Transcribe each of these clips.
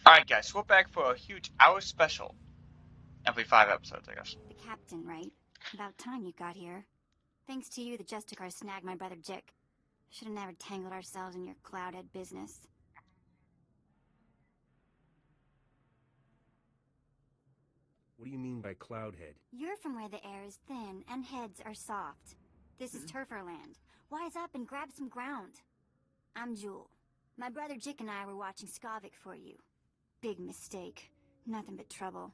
Alright, guys, we're back for a huge hour special. Every 5 episodes, I guess. The captain, right? About time you got here. Thanks to you, the Justicar snagged my brother Jick. Should have never tangled ourselves in your Cloudhead business. What do you mean by Cloudhead? You're from where the air is thin and heads are soft. This is Turferland. Wise up and grab some ground. I'm Jewel. My brother Jick and I were watching Skavik for you. Big mistake. Nothing but trouble.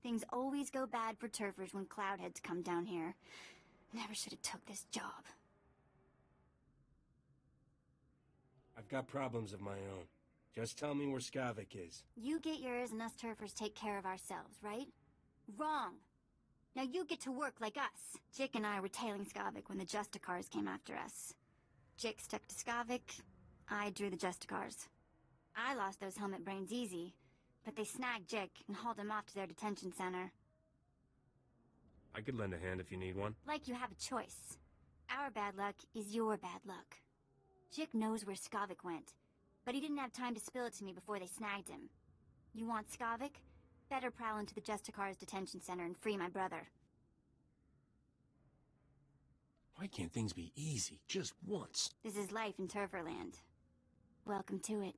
Things always go bad for turfers when Cloudheads come down here. Never should have took this job. I've got problems of my own. Just tell me where Skavik is. You get yours and us turfers take care of ourselves, right? Wrong. Now you get to work like us. Jick and I were tailing Skavik when the Justicars came after us. Jick stuck to Skavik. I drew the Justicars. I lost those helmet brains easy, but they snagged Jick and hauled him off to their detention center. I could lend a hand if you need one. Like you have a choice. Our bad luck is your bad luck. Jick knows where Skavik went, but he didn't have time to spill it to me before they snagged him. You want Skavik? Better prowl into the Justicars detention center and free my brother. Why can't things be easy just once? This is life in Turferland. Welcome to it.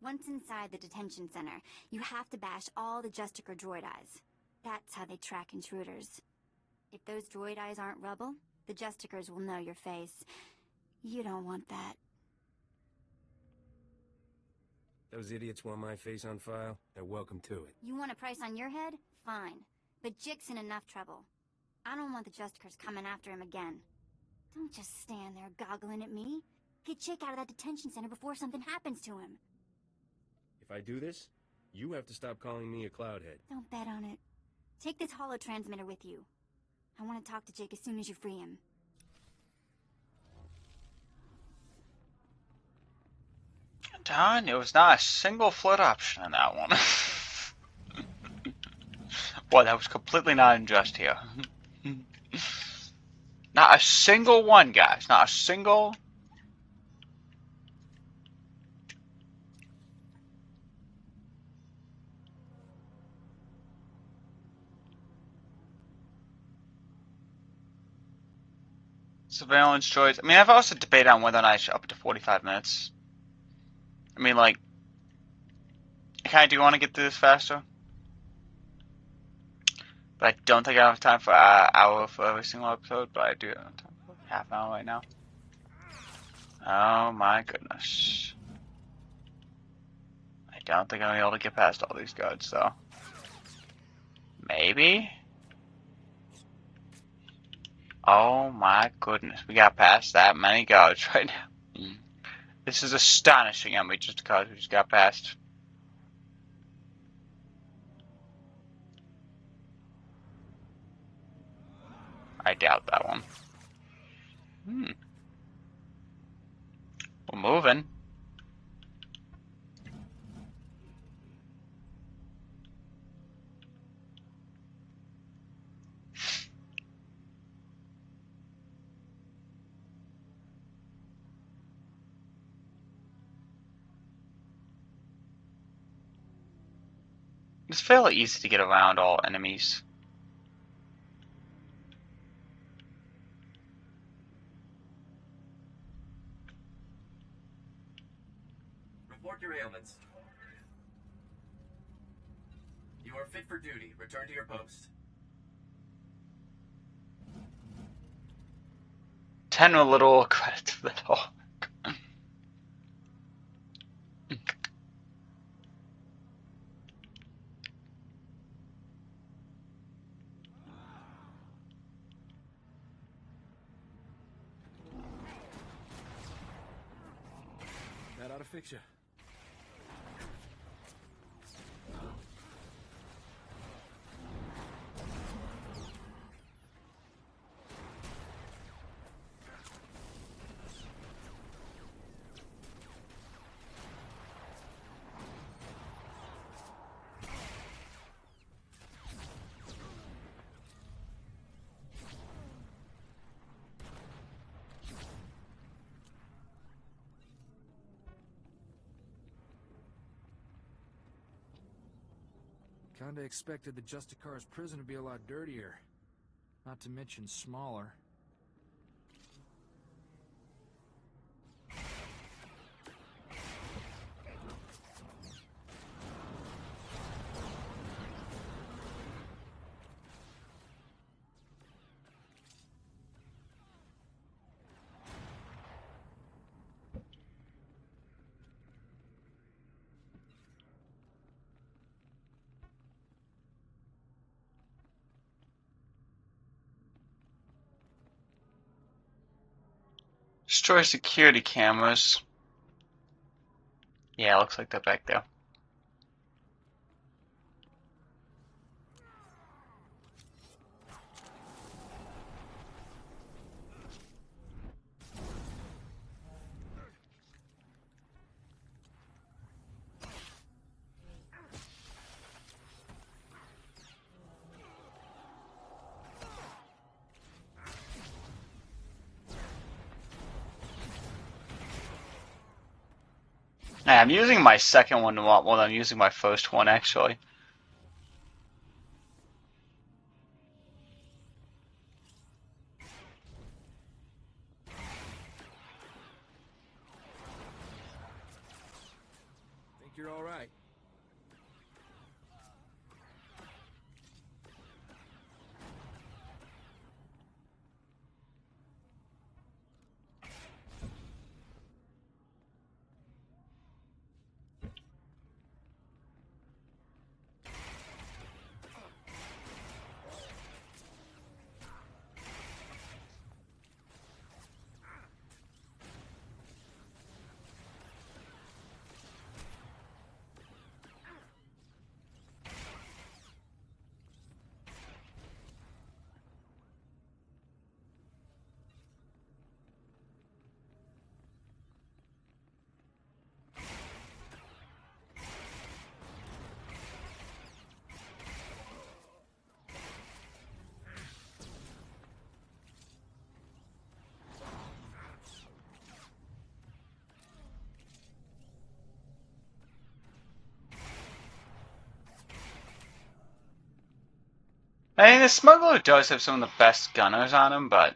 Once inside the detention center, you have to bash all the Justicar droid eyes. That's how they track intruders. If those droid eyes aren't rubble, the Justicars will know your face. You don't want that. Those idiots want my face on file? They're welcome to it. You want a price on your head? Fine. But Jick's in enough trouble. I don't want the Justicars coming after him again. Don't just stand there goggling at me. Get Jick out of that detention center before something happens to him. If I do this, you have to stop calling me a Cloudhead. Don't bet on it. Take this holo-transmitter with you. I want to talk to Jick as soon as you free him. Darn, there was not a single flood option in that one. Boy, that was completely not unjust here. Not a single one, guys. Not a single. Surveillance droids. I mean, I've also debated on whether or not I should up it to 45 minutes. I mean, like, I kind of do want to get through this faster. But I don't think I have time for an hour for every single episode, but I do have time for half an hour right now. Oh my goodness. I don't think I'm going to be able to get past all these guards, though. Maybe? Oh my goodness, we got past that many guards right now. This is astonishing how many just guards we just got past. I doubt that one. We're moving. It's fairly easy to get around all enemies. Report your ailments. You are fit for duty. Return to your post. 10 a little credit to the dog. That ought to fix you. Kinda expected the Justicar's prison to be a lot dirtier. Not to mention smaller. Destroy security cameras. Yeah, looks like they're back there. Hey, I'm using my second one a lot more than I'm using my first one, actually. Think you're alright? I mean, the smuggler does have some of the best gunners on him, but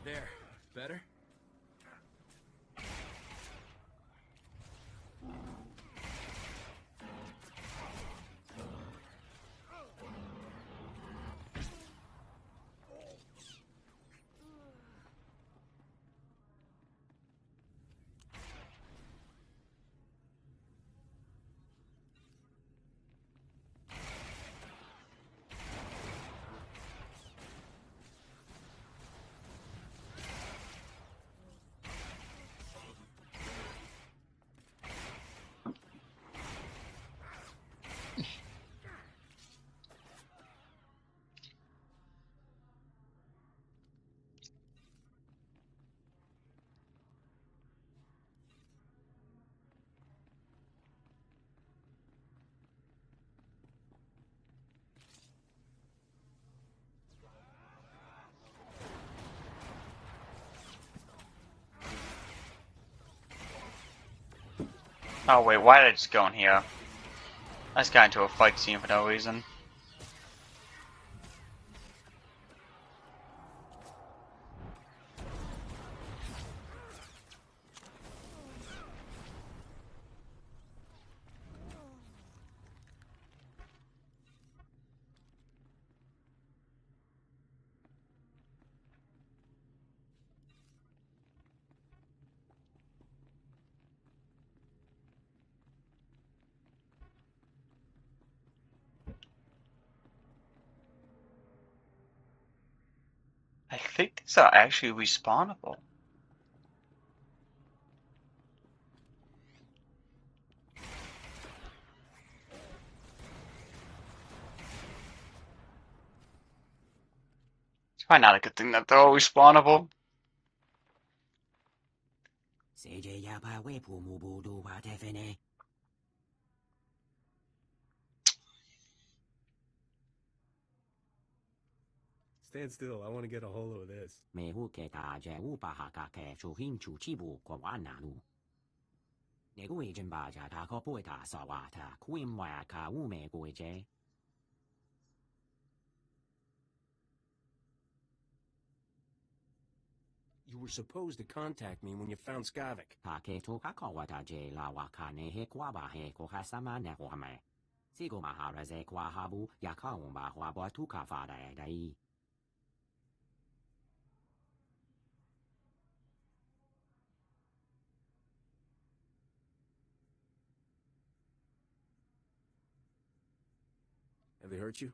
There. Better? oh wait, why did I just go in here? I just got into a fight scene for no reason. I think these are actually respawnable. It's probably not a good thing that they're all respawnable. Stand still. I want to get a hold of this. You were supposed to contact me when you found Skavik. Have they hurt you?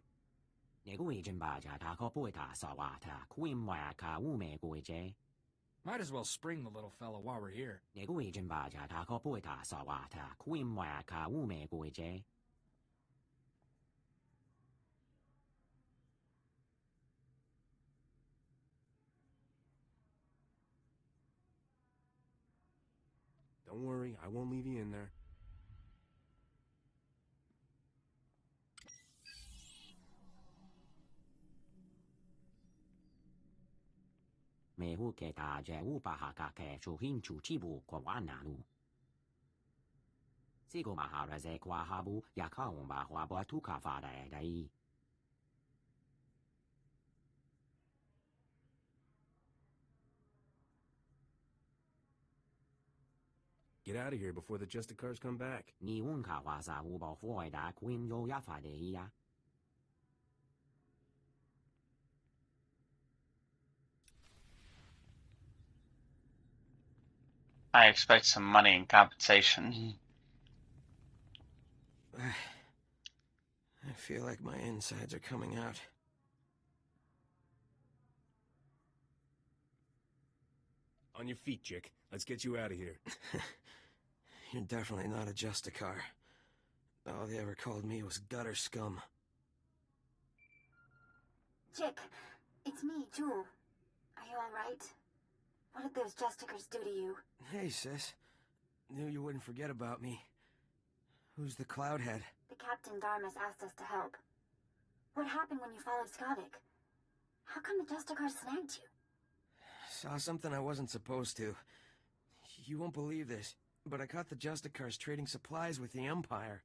Might as well spring the little fella while we're here. Don't worry, I won't leave you in there. Get out of here before the Justicars come back. I expect some money in compensation. I feel like my insides are coming out. On your feet, Chick. Let's get you out of here. You're definitely not a Justicar. All they ever called me was gutter scum. Chick, it's me, Jewel. Are you alright? What did those Justicars do to you? Hey, sis. Knew you wouldn't forget about me. Who's the Cloudhead? The Captain Darmus asked us to help. What happened when you followed Skavik? How come the Justicars snagged you? Saw something I wasn't supposed to. You won't believe this, but I caught the Justicars trading supplies with the Empire.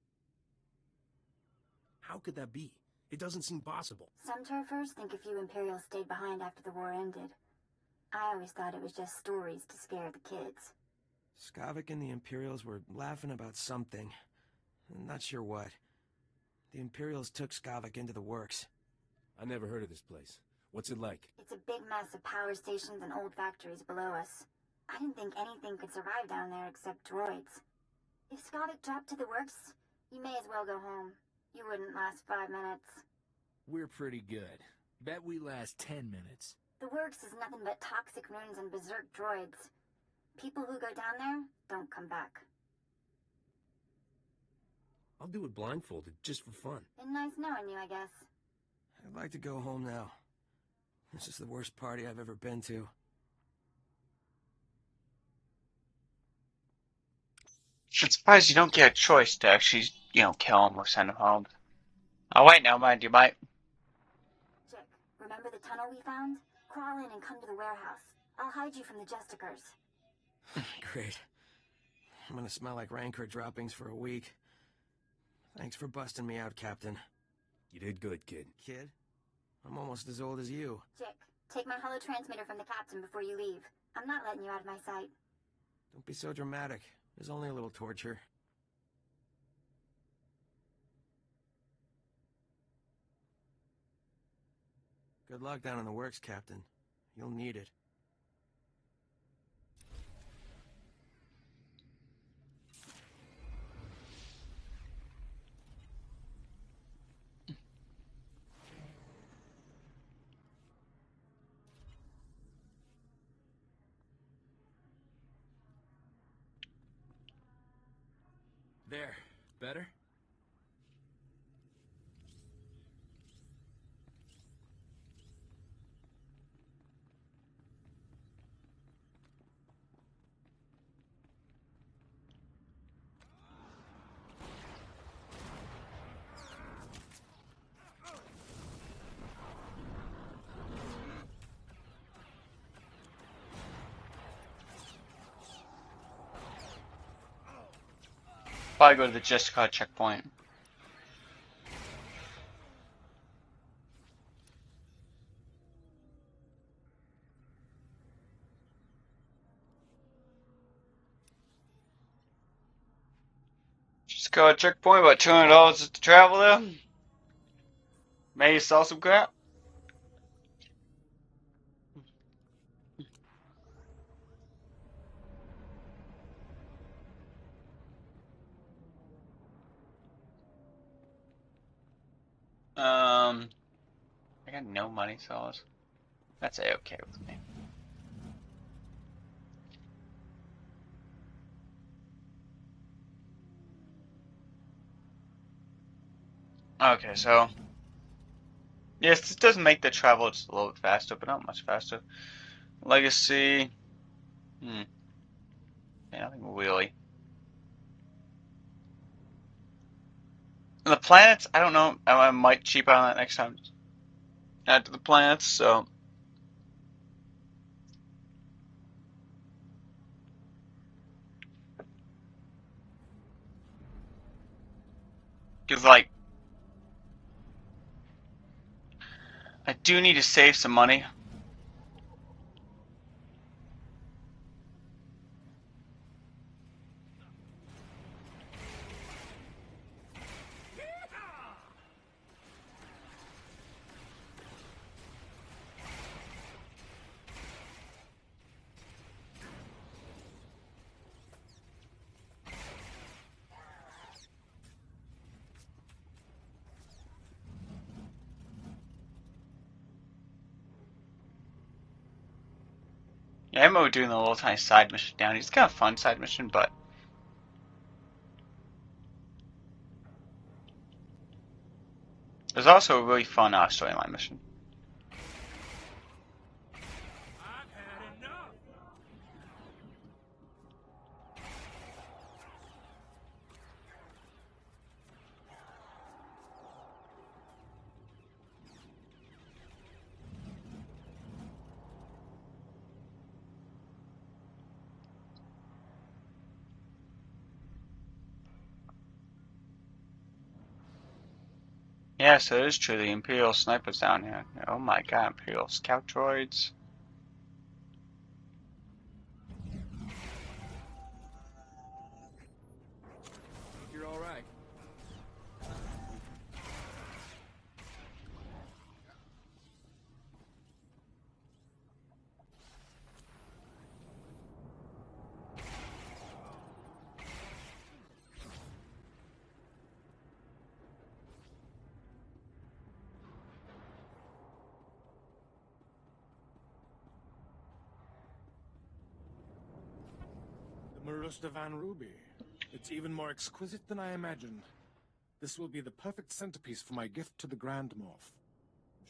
How could that be? It doesn't seem possible. Some turfers think a few Imperials stayed behind after the war ended. I always thought it was just stories to scare the kids. Skavik and the Imperials were laughing about something. I'm not sure what. The Imperials took Skavik into the works. I never heard of this place. What's it like? It's a big mess of power stations and old factories below us. I didn't think anything could survive down there except droids. If Skavik dropped to the works, you may as well go home. You wouldn't last 5 minutes. We're pretty good. Bet we last 10 minutes. The works is nothing but toxic ruins and berserk droids. People who go down there don't come back. I'll do it blindfolded, just for fun. Been nice knowing you, I guess. I'd like to go home now. This is the worst party I've ever been to. I'm surprised you don't get a choice to actually, kill him or send him home. Oh wait, never mind, you might. Chick, remember the tunnel we found? Crawl in and come to the warehouse. I'll hide you from the Justicars. Great. I'm gonna smell like Rancor droppings for a week. Thanks for busting me out, Captain. You did good, kid. Kid? I'm almost as old as you. Chick, take my holotransmitter from the captain before you leave. I'm not letting you out of my sight. Don't be so dramatic. There's only a little torture. Good luck down in the works, Captain. You'll need it. There. Better? Probably go to the Justicar checkpoint. Justicar checkpoint, about $200 to travel there. Maybe sell some crap. I got no money, so that's A-okay with me. Okay, so yes, this does make the travel just a little bit faster, but not much faster. Legacy, yeah, nothing really. And the planets, I don't know. I might cheap out on that next time. Add to the planets, so. Because, like, I do need to save some money. Yeah, I'm doing a little tiny side mission down here. It's kind of fun side mission, but there's also a really fun storyline mission. Yeah, so it is true. The Imperial snipers down here. Oh my god, Imperial scout droids. You're all right. The Marusta Van Ruby. It's even more exquisite than I imagined. This will be the perfect centerpiece for my gift to the Grand Moff.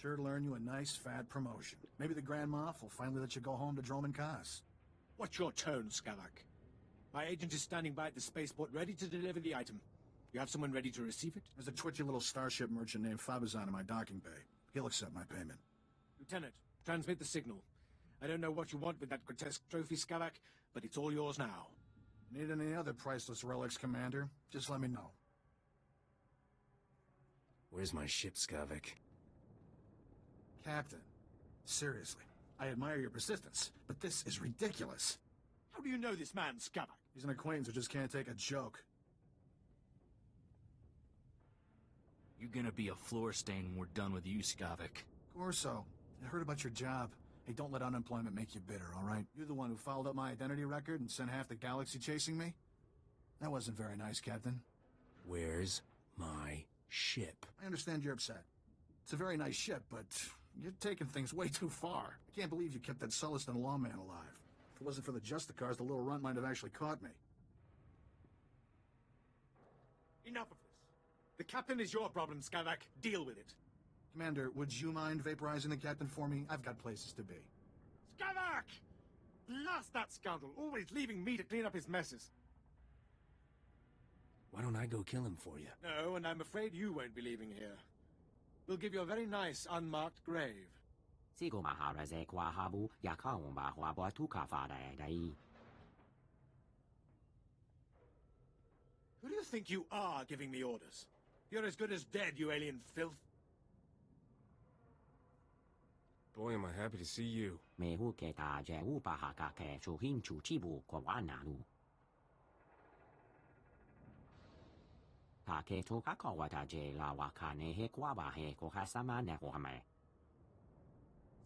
Sure to earn you a nice, fat promotion. Maybe the Grand Moff will finally let you go home to Droman Kaas. What's your tone, Skavak? My agent is standing by at the spaceport ready to deliver the item. You have someone ready to receive it? There's a twitchy little starship merchant named Fabizan in my docking bay. He'll accept my payment. Lieutenant, transmit the signal. I don't know what you want with that grotesque trophy, Skavak, but it's all yours now. Need any other priceless relics, Commander? Just let me know. Where's my ship, Skavik? Captain, seriously, I admire your persistence, but this is ridiculous. How do you know this man, Skavak? He's an acquaintance who just can't take a joke. You're gonna be a floor stain when we're done with you, Skavik. Corso, I heard about your job. Hey, don't let unemployment make you bitter, all right? You're the one who fouled up my identity record and sent half the galaxy chasing me? That wasn't very nice, Captain. Where's my ship? I understand you're upset. It's a very nice ship, but you're taking things way too far. I can't believe you kept that Sullustan lawman alive. If it wasn't for the Justicars, the little runt might have actually caught me. Enough of this. The captain is your problem, Skavak. Deal with it. Commander, would you mind vaporizing the captain for me? I've got places to be. Skavak! Blast that scoundrel, always leaving me to clean up his messes. Why don't I go kill him for you? No, and I'm afraid you won't be leaving here. We'll give you a very nice, unmarked grave. Who do you think you are giving me orders? You're as good as dead, you alien filth. Boy, am I happy to see you.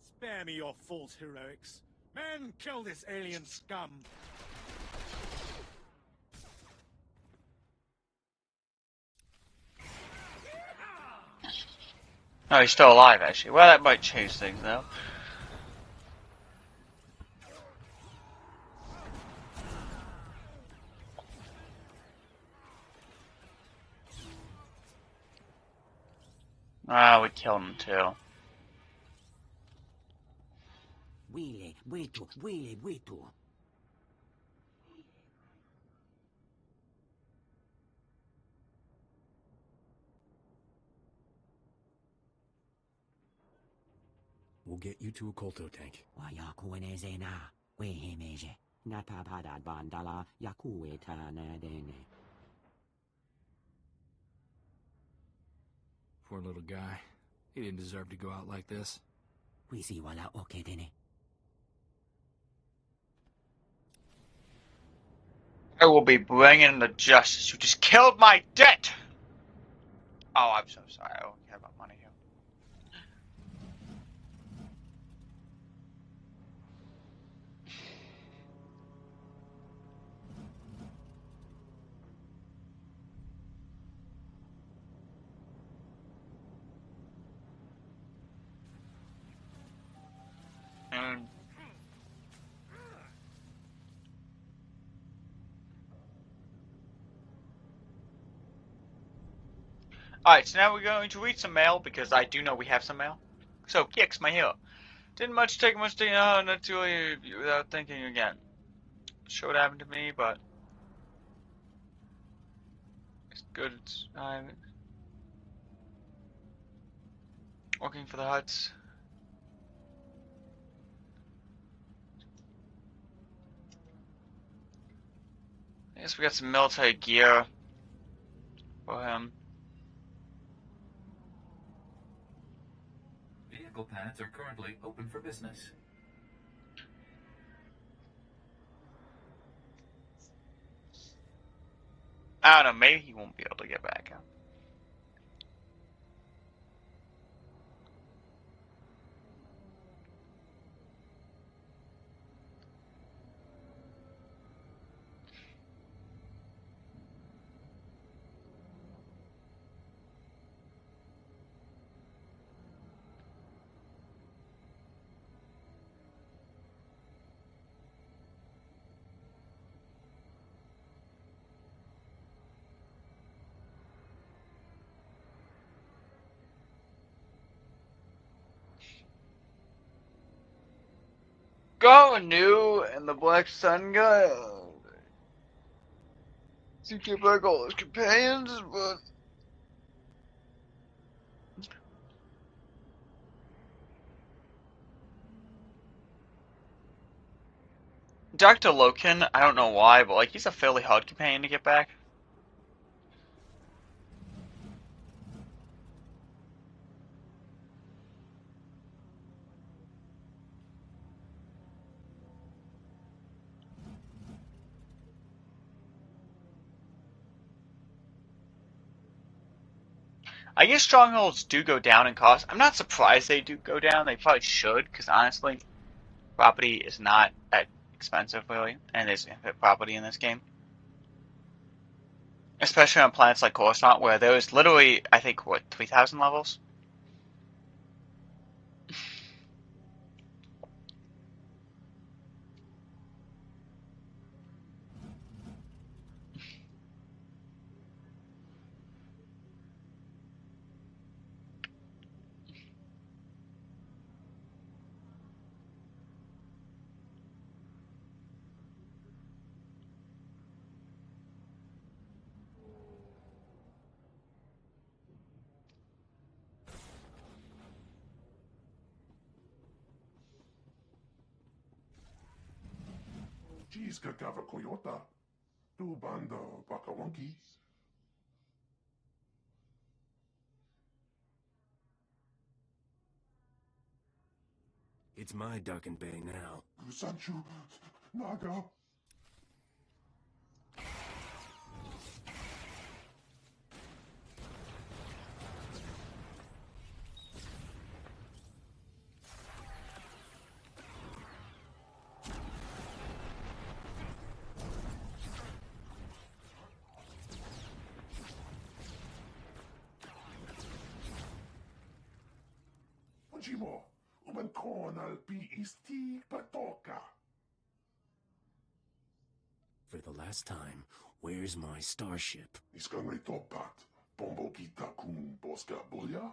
Spare me your false heroics. Men, kill this alien scum. Oh, he's still alive, actually. Well, that might change things now. Ah, we killed him too. We'll get you to a Kolto tank. Poor little guy. He didn't deserve to go out like this. I will be bringing the justice. You just killed my debt! Oh, I'm so sorry. I don't care about money here. Alright, so now we're going to read some mail, because I do know we have some mail. So, Kix, my hero. Didn't take much to not to without thinking again. Sure what happened to me, but it's good. I'm working for the Huts. I guess we got some military gear for him. Vehicle paths are currently open for business. I don't know, maybe he won't be able to get back up. Go new and the Black Sun guy. To get back all his companions, but Dr. Loken, I don't know why, but like he's a fairly hard companion to get back. I guess strongholds do go down in cost. I'm not surprised they do go down. They probably should, because honestly, property is not that expensive, really, and there's infinite property in this game. Especially on planets like Coruscant, where there was literally, I think, what, 3,000 levels? Jiska Gava Koyota. Tu Banda Bakawonki. It's my duck and bay now. Gusanchu Naga. Jimo, uman cornal PST patoka. For the last time, where's my starship? Iskangay topat, pombo kita kung boska bulya.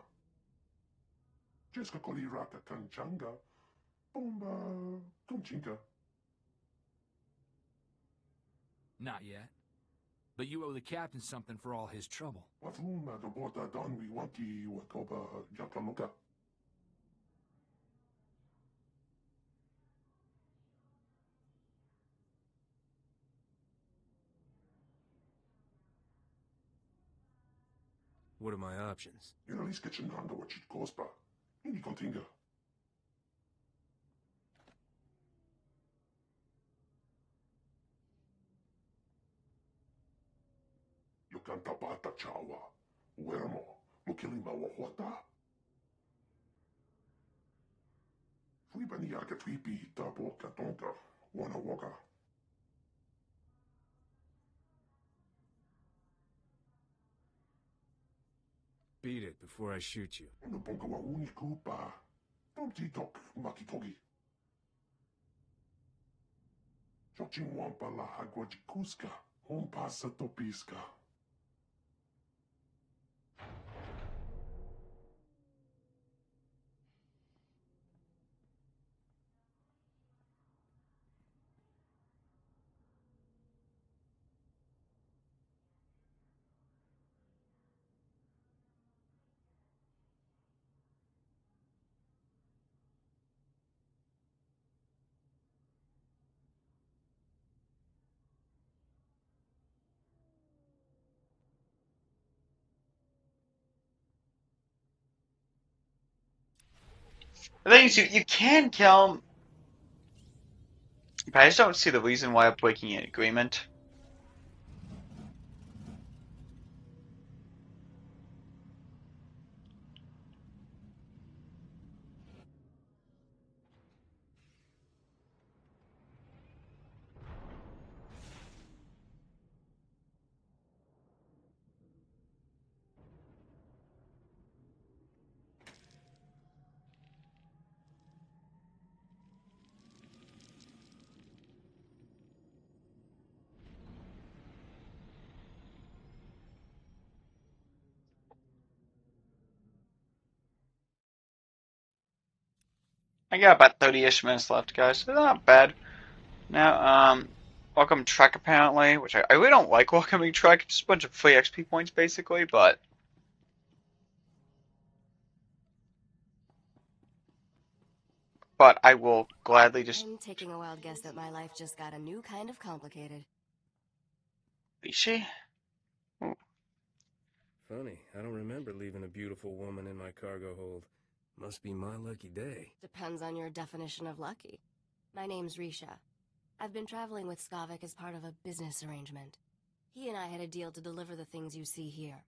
Jeska koliraka kanchanga, bomba kunchinka. Not yet. But you owe the captain something for all his trouble. Wafuma dobota donwi wanki wakoba jakamuka. What are my options? Inalis kitchenanga wachit kospa. Ini kontinga. Yukanta bata chawa. Uermo. Mukilima wahota. Fuibani yaka twipi tabo katonka. Wana waka. Beat it before I shoot you. Nuponka wa unikupa. Tomti tok makitogi. Chochin wampa la hagwajikuska. Hompasa topiska. The thing is, you can kill him, but I just don't see the reason why I'm breaking an agreement. I got about 30-ish minutes left, guys. So not bad. Now, welcome Trek apparently, which I really don't like welcoming Trek. Just a bunch of free XP points basically, but I will gladly just. I'm taking a wild guess that my life just got a new kind of complicated. Is she? Ooh. Funny, I don't remember leaving a beautiful woman in my cargo hold. Must be my lucky day. Depends on your definition of lucky. My name's Risha. I've been traveling with Skavik as part of a business arrangement. He and I had a deal to deliver the things you see here.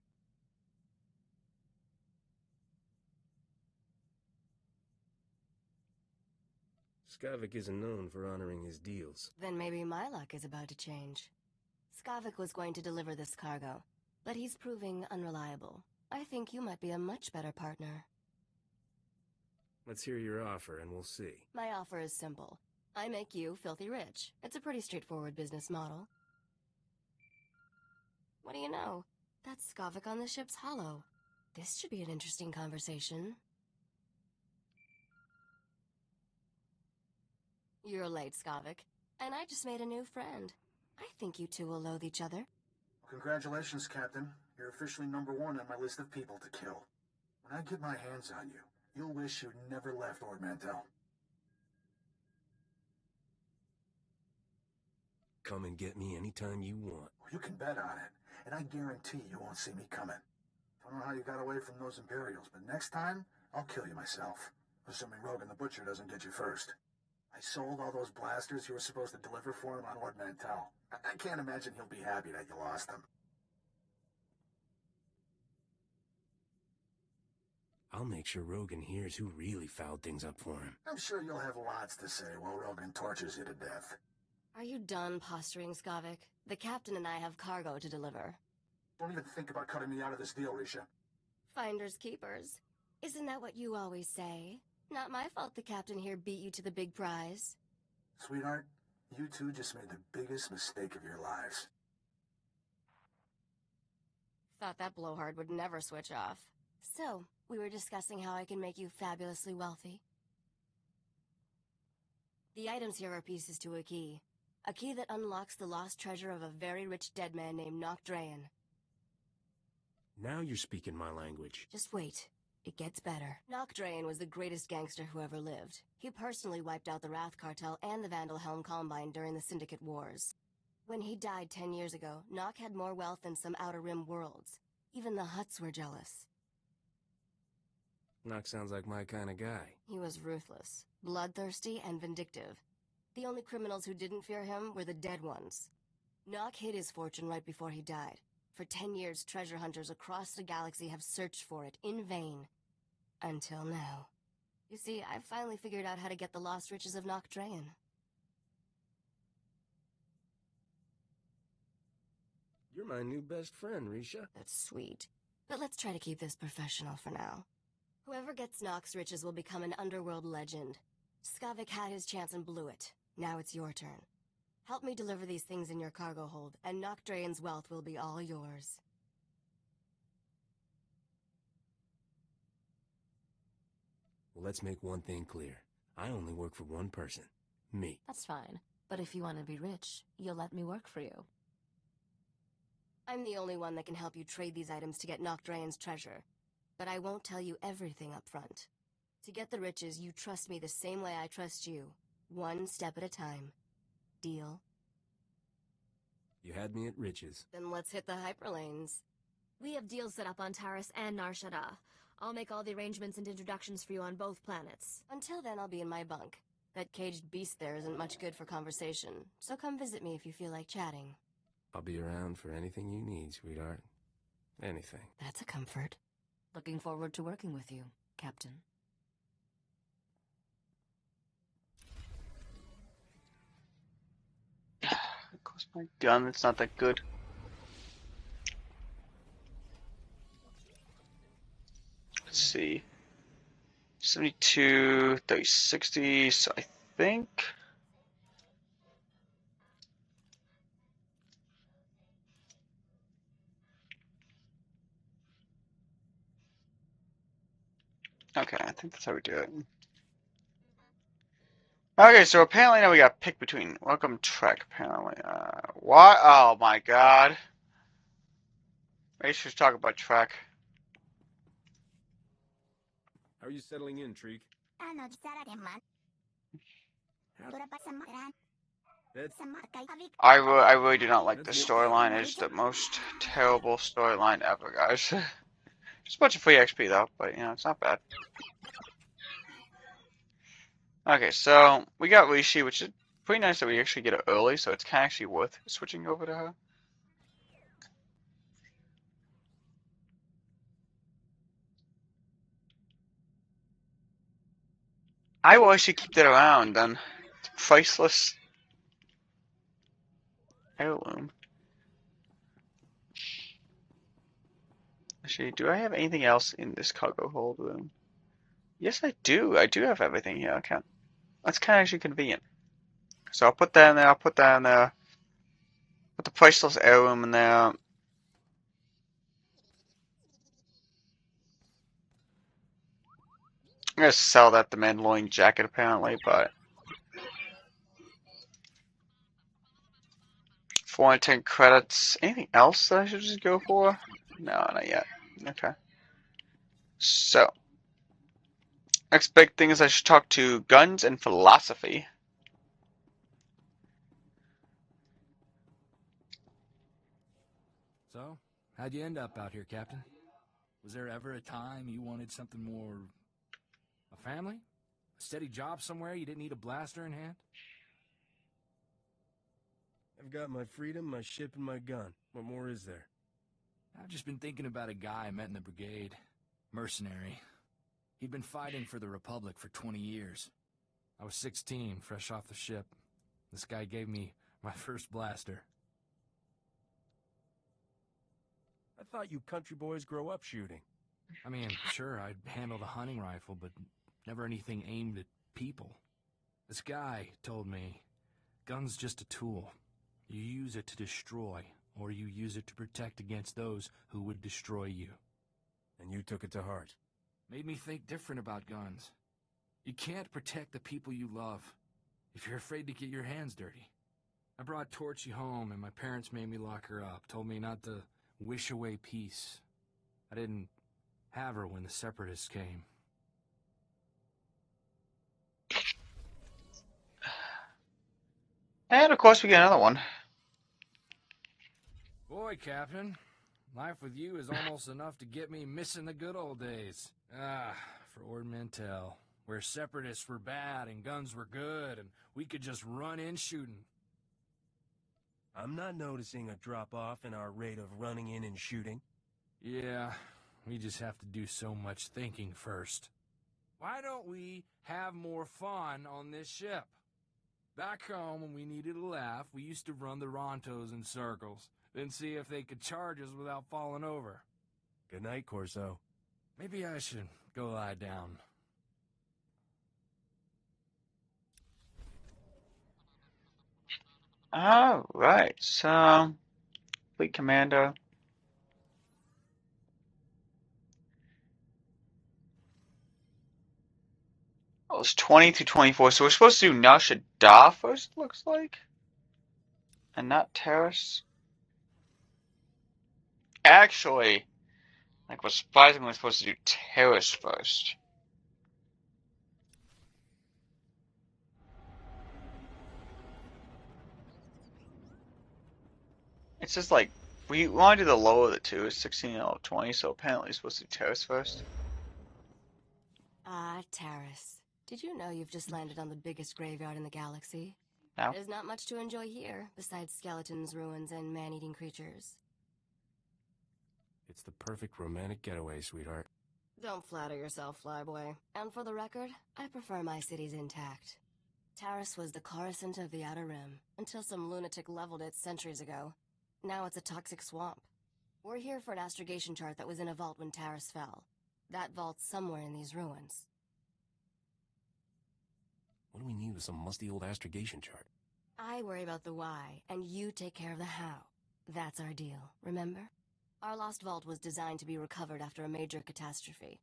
Skavik isn't known for honoring his deals. Then maybe my luck is about to change. Skavik was going to deliver this cargo, but he's proving unreliable. I think you might be a much better partner. Let's hear your offer and we'll see. My offer is simple. I make you filthy rich. It's a pretty straightforward business model. What do you know? That's Skavik on the ship's hollow. This should be an interesting conversation. You're late, Skavik. And I just made a new friend. I think you two will loathe each other. Congratulations, Captain. You're officially #1 on my list of people to kill. When I get my hands on you, you'll wish you'd never left Ord Mantell. come and get me anytime you want. You can bet on it, and I guarantee you won't see me coming. I don't know how you got away from those Imperials, but next time, I'll kill you myself. Assuming Rogan the Butcher doesn't get you first. I sold all those blasters you were supposed to deliver for him on Lord Mantell. I can't imagine he'll be happy that you lost them. I'll make sure Rogan hears who really fouled things up for him. I'm sure you'll have lots to say while Rogan tortures you to death. Are you done posturing, Skavik? The captain and I have cargo to deliver. Don't even think about cutting me out of this deal, Risha. Finders keepers. Isn't that what you always say? Not my fault the captain here beat you to the big prize. Sweetheart, you two just made the biggest mistake of your lives. Thought that blowhard would never switch off. So, we were discussing how I can make you fabulously wealthy. The items here are pieces to a key. A key that unlocks the lost treasure of a very rich dead man named Nock Drayen. Now you're speaking my language. Just wait. It gets better. Nock Drayen was the greatest gangster who ever lived. He personally wiped out the Wrath Cartel and the Vandalhelm Combine during the Syndicate Wars. When he died 10 years ago, Nock had more wealth than some Outer Rim worlds. Even the Hutts were jealous. Nock sounds like my kind of guy. He was ruthless, bloodthirsty, and vindictive. The only criminals who didn't fear him were the dead ones. Nock hid his fortune right before he died. For 10 years, treasure hunters across the galaxy have searched for it in vain. Until now. You see, I've finally figured out how to get the lost riches of Nock Drayen. You're my new best friend, Risha. That's sweet. But let's try to keep this professional for now. Whoever gets Nock's riches will become an underworld legend. Skavik had his chance and blew it. Now it's your turn. Help me deliver these things in your cargo hold, and Nock Drayen's wealth will be all yours. Well, let's make one thing clear. I only work for one person. Me. That's fine. But if you want to be rich, you'll let me work for you. I'm the only one that can help you trade these items to get Nock Drayen's treasure. But I won't tell you everything up front. To get the riches, you trust me the same way I trust you. One step at a time. Deal? You had me at riches. Then let's hit the hyperlanes. We have deals set up on Taris and Nar Shaddaa. I'll make all the arrangements and introductions for you on both planets. Until then, I'll be in my bunk. That caged beast there isn't much good for conversation, so come visit me if you feel like chatting. I'll be around for anything you need, sweetheart. Anything. That's a comfort. Looking forward to working with you, Captain. Of course, my gun, it's not that good. Let's see. 72, 30, 60, so I think... Okay, I think that's how we do it. Okay, so apparently now we got pick between welcome Trek, apparently. What? Oh my god. Maybe should talk about Trek. How are you settling in, Treek? I really do not like this storyline. It's the most terrible storyline ever, guys. Just a bunch of free XP though, but you know, it's not bad. Okay, so we got Rishi, which is pretty nice that we actually get it early, so it's kind of actually worth switching over to her. I will actually keep that around then. It's priceless heirloom. Actually, do I have anything else in this cargo hold room? Yes, I do. I do have everything here. Okay. That's kind of actually convenient. So I'll put that in there. I'll put that in there. Put the priceless heirloom in there. I'm gonna sell that the Mandalorian jacket apparently, but 410 credits. Anything else that I should just go for? No, not yet. Okay. So, next big thing is I should talk to Guns and Philosophy. So, how'd you end up out here, Captain? Was there ever a time you wanted something more... a family? A steady job somewhere you didn't need a blaster in hand? I've got my freedom, my ship, and my gun. What more is there? I've just been thinking about a guy I met in the brigade. Mercenary. He'd been fighting for the Republic for 20 years. I was 16, fresh off the ship. This guy gave me my first blaster. I thought you country boys grow up shooting. I mean, sure, I'd handled a hunting rifle, but never anything aimed at people. This guy told me, gun's just a tool. You use it to destroy, or you use it to protect against those who would destroy you. And you took it to heart. Made me think different about guns. You can't protect the people you love if you're afraid to get your hands dirty. I brought Torchy home, and my parents made me lock her up, told me not to wish away peace. I didn't have her when the Separatists came. And of course we get another one. Boy, Captain, life with you is almost enough to get me missing the good old days. Ah, for Ord Mantell, where Separatists were bad and guns were good, and we could just run in shooting. I'm not noticing a drop-off in our rate of running in and shooting. Yeah, we just have to do so much thinking first. Why don't we have more fun on this ship? Back home, when we needed a laugh, we used to run the Rontos in circles, then see if they could charge us without falling over. Good night, Corso. Maybe I should go lie down. Alright, so... Fleet Commander. Oh, it's 20 to 24, so we're supposed to do Nar Shaddaa first, looks like? And not Terrace? Actually, like, we're surprisingly supposed to do Terrace first. It's just like, we want to do the lower of the two, it's 16 out of 20, so apparently we're supposed to do Terrace first. Ah, Terrace. Did you know you've just landed on the biggest graveyard in the galaxy? No. There's not much to enjoy here, besides skeletons, ruins, and man-eating creatures. It's the perfect romantic getaway, sweetheart. Don't flatter yourself, flyboy. And for the record, I prefer my cities intact. Terrace was the Coruscant of the Outer Rim, until some lunatic leveled it centuries ago. Now it's a toxic swamp. We're here for an astrogation chart that was in a vault when Terrace fell. That vault's somewhere in these ruins. What do we need with some musty old astrogation chart? I worry about the why, and you take care of the how. That's our deal, remember? Our lost vault was designed to be recovered after a major catastrophe.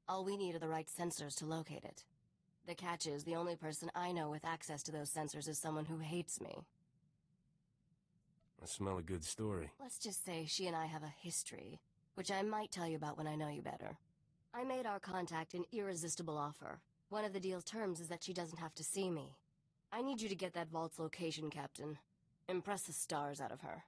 All we need are the right sensors to locate it. The catch is, the only person I know with access to those sensors is someone who hates me. I smell a good story. Let's just say she and I have a history, which I might tell you about when I know you better. I made our contact an irresistible offer. One of the deal's terms is that she doesn't have to see me. I need you to get that vault's location, Captain. Impress the stars out of her.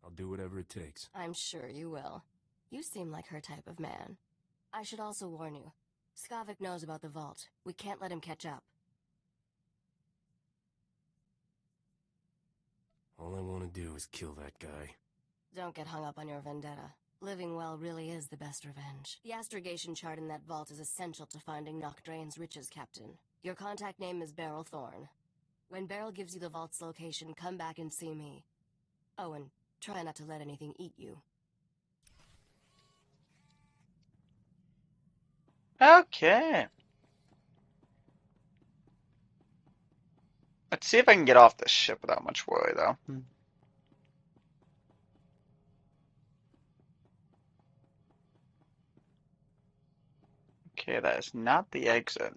I'll do whatever it takes. I'm sure you will. You seem like her type of man. I should also warn you. Skavik knows about the vault. We can't let him catch up. All I want to do is kill that guy. Don't get hung up on your vendetta. Living well really is the best revenge. The astrogation chart in that vault is essential to finding Nock Drain's riches, Captain. Your contact name is Beryl Thorne. When Beryl gives you the vault's location, come back and see me. Oh, and try not to let anything eat you. Okay. Let's see if I can get off this ship without much worry, though. Okay, that is not the exit.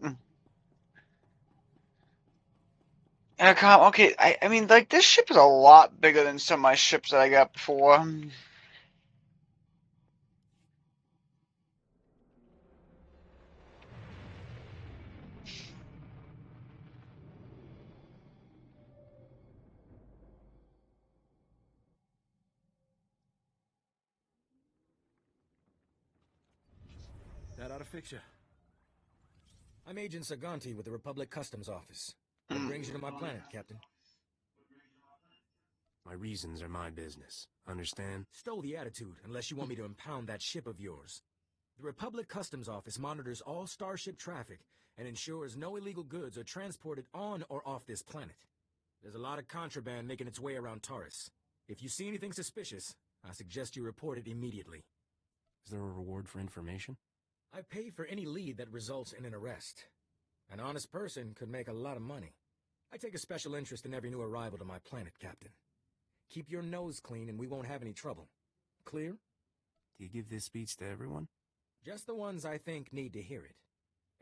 Okay, I mean, like, this ship is a lot bigger than some of my ships that I got before. Gotta fix you. I'm Agent Saganti with the Republic Customs Office. What brings you to my planet, Captain? My reasons are my business. Understand? Stow the attitude, unless you want me to impound that ship of yours. The Republic Customs Office monitors all starship traffic and ensures no illegal goods are transported on or off this planet. There's a lot of contraband making its way around Taurus. If you see anything suspicious, I suggest you report it immediately. Is there a reward for information? I pay for any lead that results in an arrest. An honest person could make a lot of money. I take a special interest in every new arrival to my planet, Captain. Keep your nose clean and we won't have any trouble. Clear? Do you give this speech to everyone? Just the ones I think need to hear it.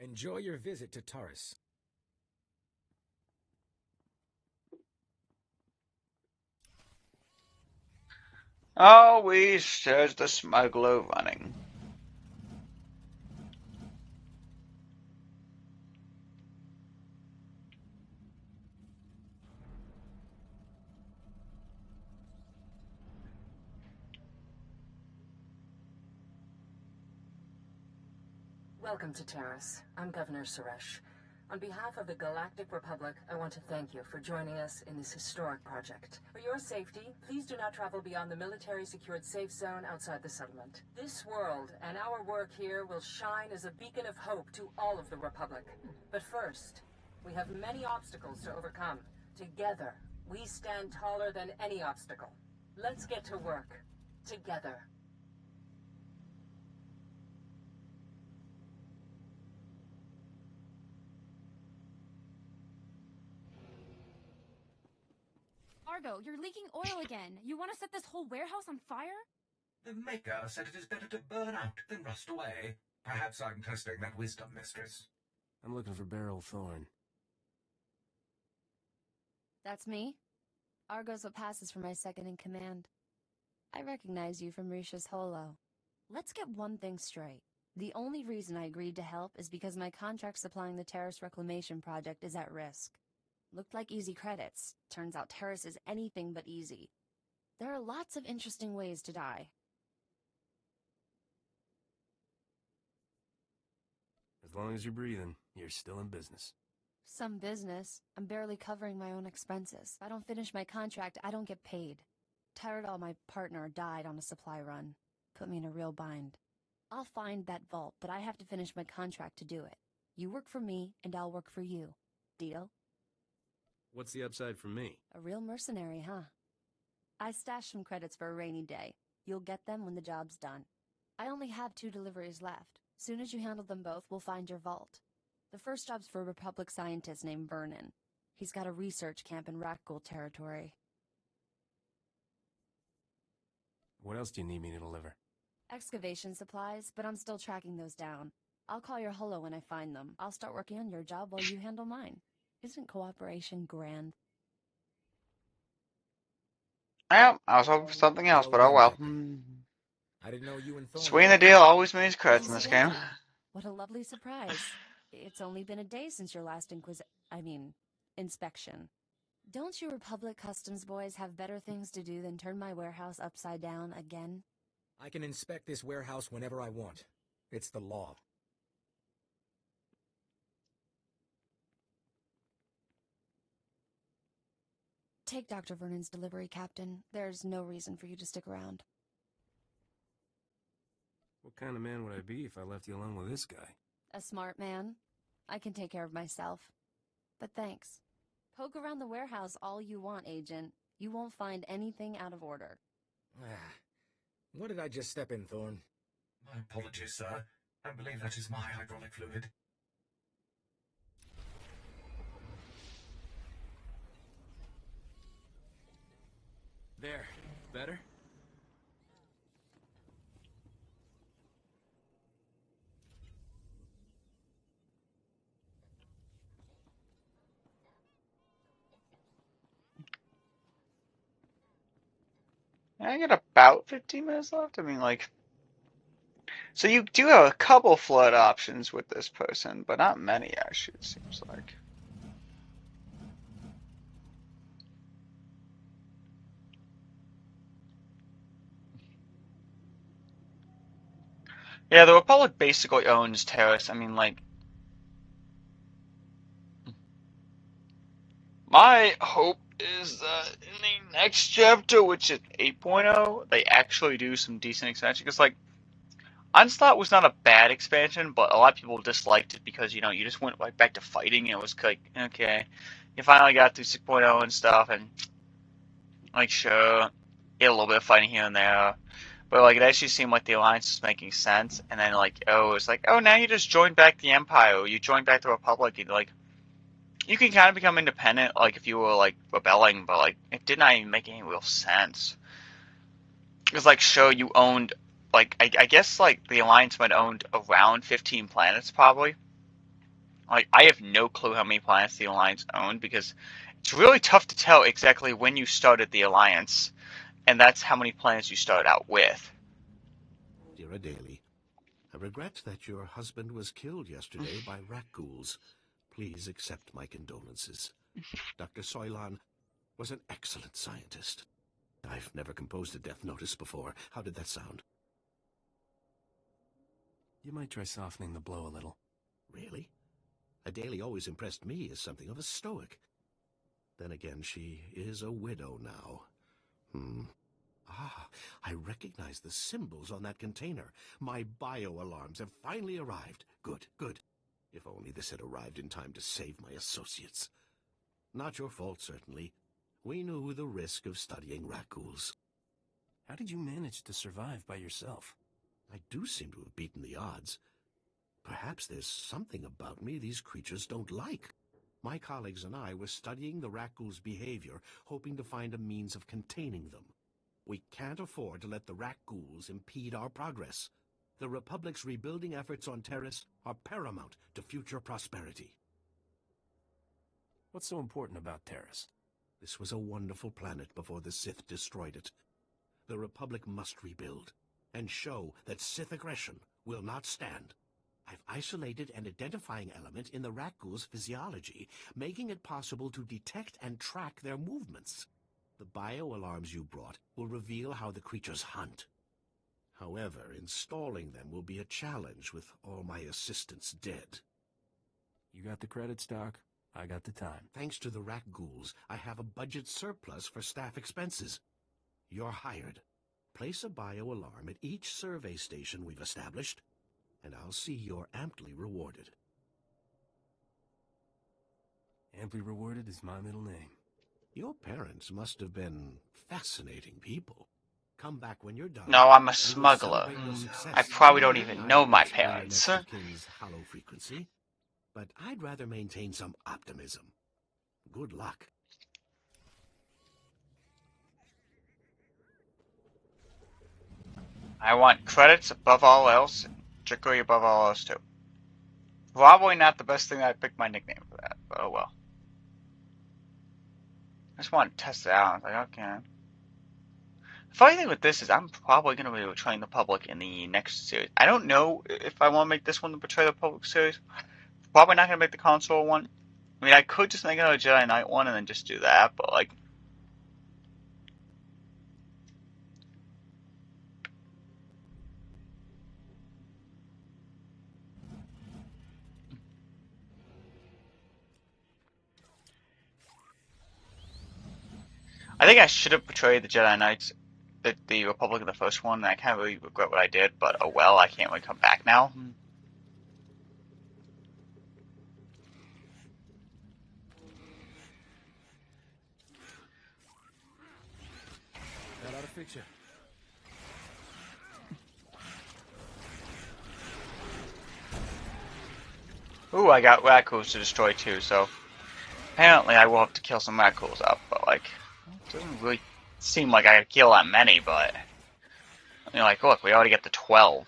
Enjoy your visit to Taurus. Always says the smuggler running. Welcome to Taurus. I'm Governor Suresh. On behalf of the Galactic Republic, I want to thank you for joining us in this historic project. For your safety, please do not travel beyond the military-secured safe zone outside the settlement. This world and our work here will shine as a beacon of hope to all of the Republic. But first, we have many obstacles to overcome. Together, we stand taller than any obstacle. Let's get to work. Together. Argo, you're leaking oil again. You want to set this whole warehouse on fire? The Maker said it is better to burn out than rust away. Perhaps I'm testing that wisdom, mistress. I'm looking for Beryl Thorne. That's me. Argo's what passes for my second in command. I recognize you from Risha's holo. Let's get one thing straight. The only reason I agreed to help is because my contract supplying the Terrace Reclamation Project is at risk. Looked like easy credits. Turns out Terrace is anything but easy. There are lots of interesting ways to die. As long as you're breathing, you're still in business. Some business. I'm barely covering my own expenses. If I don't finish my contract, I don't get paid. Tyradol, my partner, died on a supply run. Put me in a real bind. I'll find that vault, but I have to finish my contract to do it. You work for me, and I'll work for you. Deal? What's the upside for me? A real mercenary, huh? I stashed some credits for a rainy day. You'll get them when the job's done. I only have 2 deliveries left. Soon as you handle them both, we'll find your vault. The first job's for a Republic scientist named Vernon. He's got a research camp in Rakghoul territory. What else do you need me to deliver? Excavation supplies, but I'm still tracking those down. I'll call your holo when I find them. I'll start working on your job while you handle mine. Isn't cooperation grand? Yeah, I was hoping for something else, but oh well. I didn't know you and Thorne. Sweeting the deal always means credits in this game. What a lovely surprise. It's only been a day since your last inspection. Don't you Republic Customs boys have better things to do than turn my warehouse upside down again? I can inspect this warehouse whenever I want. It's the law. Take Dr. Vernon's delivery, Captain. There's no reason for you to stick around. What kind of man would I be if I left you alone with this guy? A smart man. I can take care of myself. But thanks. Poke around the warehouse all you want, Agent. You won't find anything out of order. What did I just step in, Thorne? My apologies, sir. I believe that is my hydraulic fluid. There. Better? I get about 15 minutes left. I mean, like, so you do have a couple flood options with this person, but not many, actually, it seems like. Yeah, the Republic basically owns Terrace. I mean, like, my hope is that in the next chapter, which is 8.0, they actually do some decent expansion. Because, like, Onslaught was not a bad expansion, but a lot of people disliked it because, you know, you just went like back to fighting and it was like, okay, you finally got through 6.0 and stuff, and, like, sure, you had a little bit of fighting here and there. But, like, it actually seemed like the Alliance was making sense, and then, like, oh, it's like, oh, now you just joined back the Empire, or you joined back the Republic, and, like, you can kind of become independent, like, if you were, like, rebelling, but, like, it did not even make any real sense. Because, like, sure, you owned, like, I guess, like, the Alliance might owned around 15 planets, probably. Like, I have no clue how many planets the Alliance owned, because it's really tough to tell exactly when you started the Alliance, and that's how many planets you started out with. Dear Daly, I regret that your husband was killed yesterday by rat ghouls. Please accept my condolences. Dr. Soilan was an excellent scientist. I've never composed a death notice before. How did that sound? You might try softening the blow a little. Really? Daly always impressed me as something of a stoic. Then again, she is a widow now. I recognize the symbols on that container. My bio-alarms have finally arrived. Good, good. If only this had arrived in time to save my associates. Not your fault, certainly. We knew the risk of studying rat ghouls. How did you manage to survive by yourself? I do seem to have beaten the odds. Perhaps there's something about me these creatures don't like. My colleagues and I were studying the rat ghouls' behavior, hoping to find a means of containing them. We can't afford to let the rat ghouls impede our progress. The Republic's rebuilding efforts on Terrace are paramount to future prosperity. What's so important about Terrace? This was a wonderful planet before the Sith destroyed it. The Republic must rebuild, and show that Sith aggression will not stand. I've isolated an identifying element in the rat ghouls' physiology, making it possible to detect and track their movements. The bio-alarms you brought will reveal how the creatures hunt. However, installing them will be a challenge with all my assistants dead. You got the credits, Doc. I got the time. Thanks to the rat ghouls, I have a budget surplus for staff expenses. You're hired. Place a bio-alarm at each survey station we've established, and I'll see you're amply rewarded. Amply rewarded is my middle name. Your parents must have been fascinating people. Come back when you're done. No, I'm a and we'll smuggler. celebrate your success. I probably don't even I know my understand your parents. next of kin's hollow frequency, but I'd rather maintain some optimism. Good luck. I want credits above all else, particularly above all else too. Probably not the best thing that I picked my nickname for that, but oh well. I just want to test it out. I was like, okay. The funny thing with this is I'm probably going to be betraying the public in the next series. I don't know if I want to make this one the Betray the Public series. Probably not going to make the console one. I mean, I could just make another Jedi Knight one and then just do that, but like... I think I should have betrayed the Jedi Knights, the Republic in the first one, and I kind of really regret what I did, but oh well, I can't really come back now. That ought to fix you. Ooh, I got Raccoons to destroy too, so apparently I will have to kill some Raccoons up, but like, it doesn't really seem like I could kill that many, but I mean, like, look, we already got the 12.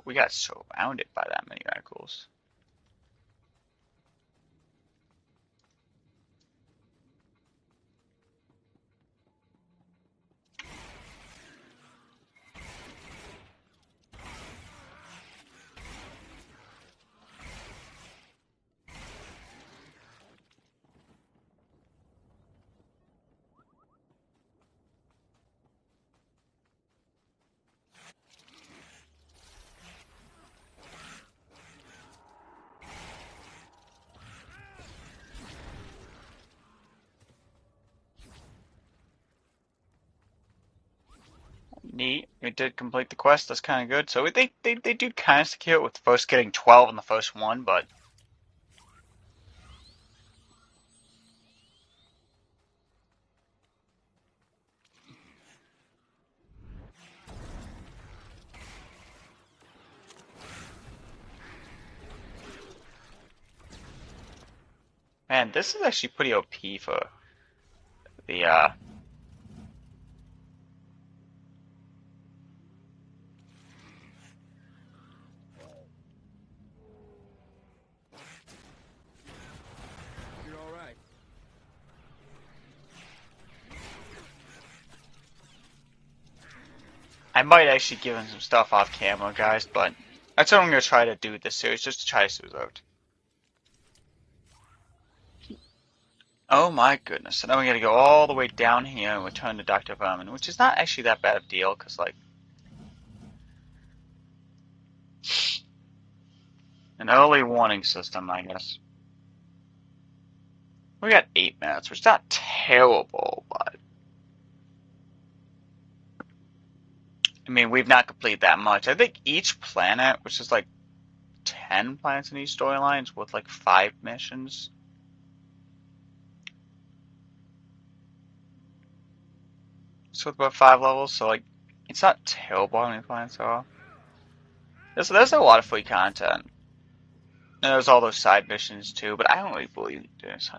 We got surrounded by that many Raccoons. Neat. We did complete the quest. That's kind of good. So they do kind of secure it with first getting 12 in the first one, but man, this is actually pretty OP for the You're all right. I might actually give him some stuff off camera, guys, but that's what I'm gonna try to do with this series, just to try to smooth out. Oh my goodness, so now we gotta go all the way down here and return to Dr. Vermin, which is not actually that bad of a deal, because, like, an early warning system, I guess. We got 8 minutes, which is not terrible, but I mean, we've not completed that much. I think each planet, which is like 10 planets in each storyline, is with like 5 missions. So with about 5 levels, so like, it's not terrible how many planets there are. There's a lot of free content. And there's all those side missions too, but I don't really believe in this.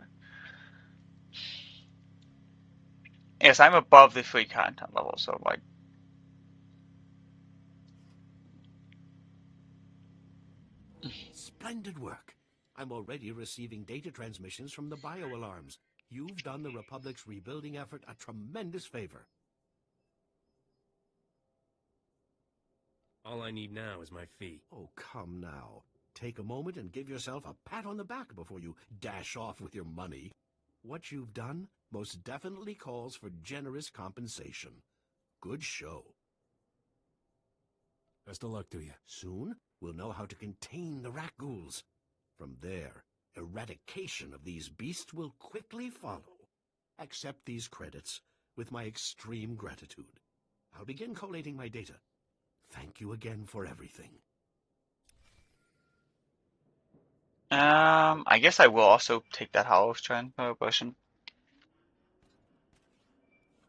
Yes, I'm above the free content level, so like, Splendid work. I'm already receiving data transmissions from the bio-alarms. You've done the Republic's rebuilding effort a tremendous favor. All I need now is my fee. Oh, come now. Take a moment and give yourself a pat on the back before you dash off with your money. What you've done most definitely calls for generous compensation. Good show. Best of luck to you. Soon, we'll know how to contain the rat ghouls. From there, eradication of these beasts will quickly follow. Accept these credits with my extreme gratitude. I'll begin collating my data. Thank you again for everything. I guess I will also take that Hollow Strand potion.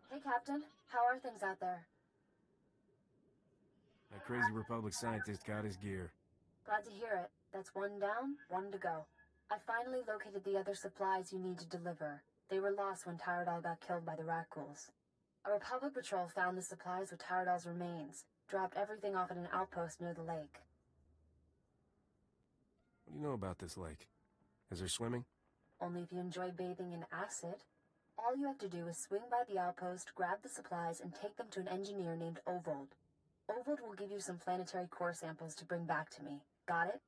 Hey, Captain. How are things out there? That crazy Republic scientist got his gear. Glad to hear it. That's one down, one to go. I finally located the other supplies you need to deliver. They were lost when Tyradal got killed by the rat ghouls. A Republic patrol found the supplies with Tyradal's remains, dropped everything off at an outpost near the lake. What do you know about this lake? Is there swimming? Only if you enjoy bathing in acid. All you have to do is swing by the outpost, grab the supplies, and take them to an engineer named Ovold. Ovold will give you some planetary core samples to bring back to me. Got it?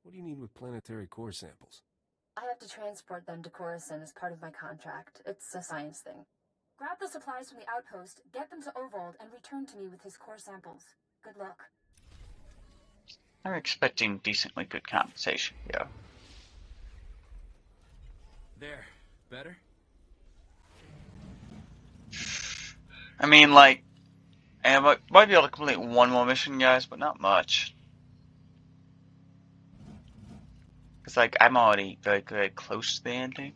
What do you need with planetary core samples? I have to transport them to Coruscant as part of my contract. It's a science thing. Grab the supplies from the outpost, get them to Ovold, and return to me with his core samples. Good luck. I'm expecting decently good compensation here. There. Better? I mean, like, I might be able to complete one more mission, guys, but not much. Because, like, I'm already very, very close to the ending.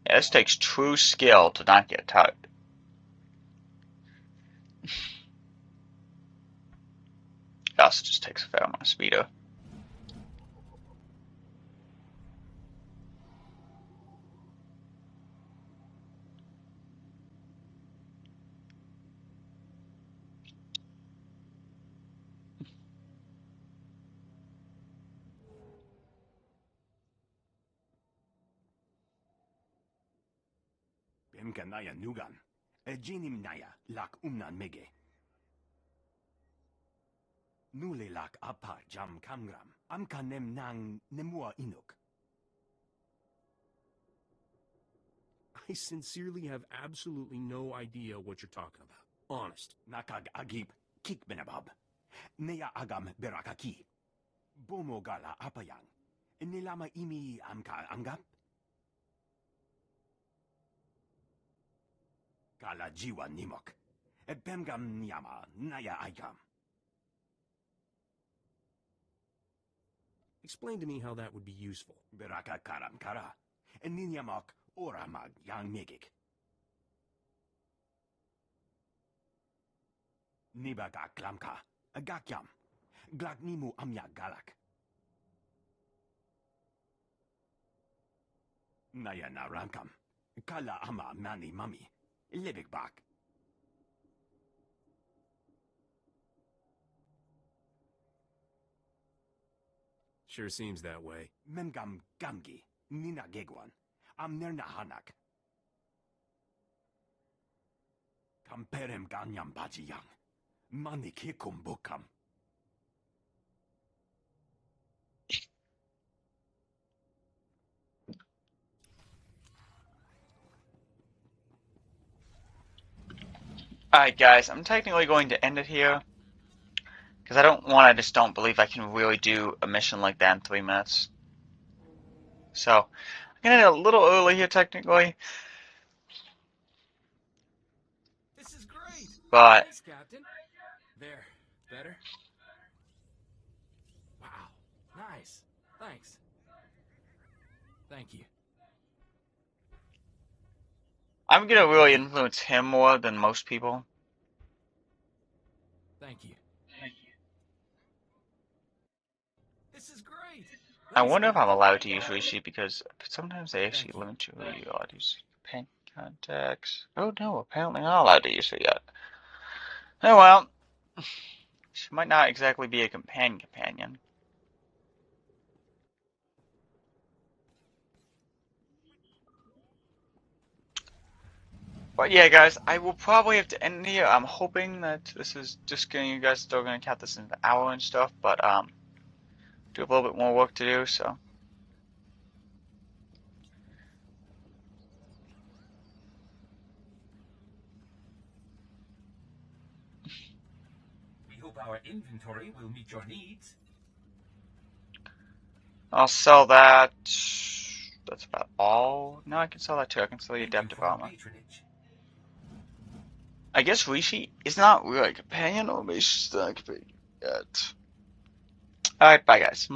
Yeah, this takes true skill to not get tired. It also just takes a fair amount of speedo. Kanaya Nugan. Ejinim Naya lak umnan mege. Nule lak apa jam kamgram. Amkanem nang nemua inuk. I sincerely have absolutely no idea what you're talking about. Honest. Nakag agip kikbenabab. Neya agam berakaki. Bomo gala apayang. Nilama imi amka anggap? Kala jiwa nimok. Bemgam niyama naya agam. Explain to me how that would be useful. Beraka karam kara. Ninyamok oramag yang megik. Nibaga klamka. Gakyam. Glagnimu amya galak. Naya na ramkam. Kala ama mani mami. Libik bak. Sure seems that way. Memgam gamgi. Nina gegwan. Amnerna hanak. Kamperem ganyam bajiyang. Mani kikum bukam. Alright guys, I'm technically going to end it here. Because I just don't believe I can really do a mission like that in 3 minutes. So, I'm going to end it a little early here technically. This is great. But Thanks, Captain. There. Better? Wow. Nice. Thanks. Thank you. I'm going to really influence him more than most people. Thank you. This is great. I wonder if I'm allowed to use Rishi because sometimes they actually limit you who you allowed to use pen contacts. Oh no, apparently I'm not allowed to use her yet. Oh well. She might not exactly be a companion. But yeah, guys, I will probably have to end here. I'm hoping that this is just getting you guys still going to count this in the hour and stuff, but do have a little bit more work to do, so. We hope our inventory will meet your needs. I'll sell that. That's about all. No, I can sell that too. I can sell the adaptive armor. I guess Rishi is not really a companion, or maybe she's not a companion yet. Alright, bye guys.